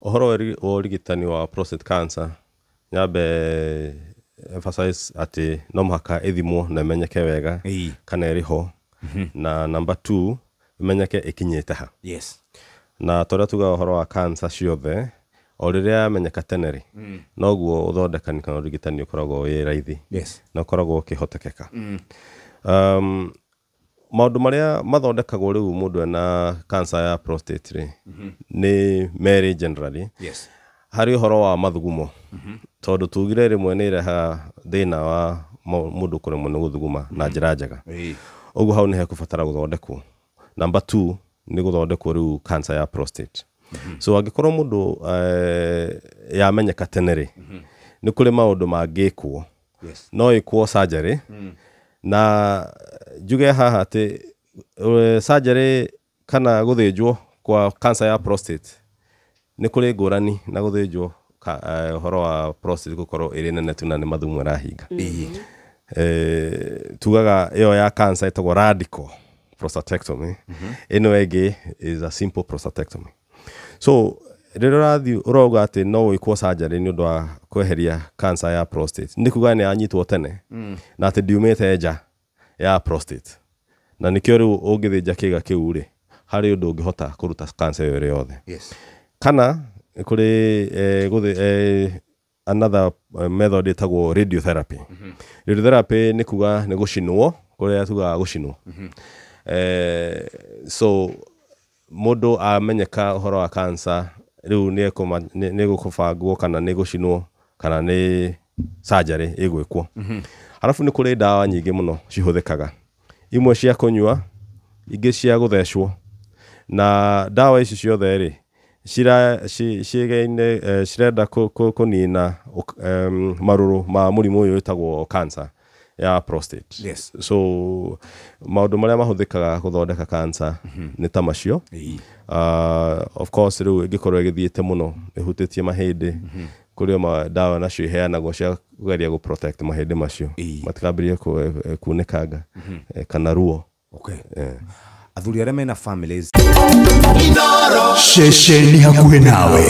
Ohoro wa urigitani wa prostate cancer nyabe emphasize ati no muhaka ithimwo na menyeke wega kana iriho na number 2 menyeke ikinyete ha. Yes. Na toria tuga ohoro wa cancer ciothe o riria menyeka teneri noguo uthondekani kana urigitani ukoragwo wi raithi. Yes. Na ukoragwo ukihotekeka. Maundu maria mathondekagwo riu mundu ena cancer ya prostate ni meri generally. Yes. Hari uhoro wa mathugumo. Tondu tugire rimwe ni reha thina wa mundu kuremwo ni guthuguma na njira njega. Oguo hau ni hekubatara guthondekwo. Number 2 ni guthondekwo riu cancer ya prostate. So agikorwo mundu yamenyeka teneri ni kuri maundu mangikwo. Yes. No ikwo surgery. Na juge haha ati surgery kana guthinjwo kwa cancer ya prostate ni kuri ngurani na guthinjwo horo wa prostate gukorwo iri nene tu na ni mathumu rahinga. Tugaga iyo ya cancer itagwo radical prostatectomy. Ino ege is a simple prostatectomy. So rero rathi uroga ati no ikwo surgery ni undu wa kweheria cancer ya prostate ni kuga ni anyitwo tene na ati diumete nja ya prostate na nikio riu ungithinja kiga kiu ri hari undu ungihota kuruta cancer yo yothe. Yes. Kana kuri another method itagwo radiotherapy. Radiotherapy ni kuga ni gucinwo kuria tuga gucinwo. So mundu amenyeka uhoro wa cancer riu ni gukubangwo kana ni gucinwo kana ni surgery igwikwo. Halafu ni kuri dawa nyingi muno cihuthikaga. Imwe cia kunywa, ingi cia guthecwo. Na dawa ici ciothe ri cirenda kunina maruru ma murimu uyu witagwo cancer ya prostate. Yes. So maundu maria mahuthikaga guthondeka cancer ni ta macio. Of course riu ingikorwo igithiete muno ihutitie mahindi kuri ma dawa nacio iheanagwo cia kugeria gu protect mahindi macio matikambirie kunekanga kana ruo. Okay. Athuri aria mena families Sheshe ni hakuhe nawe.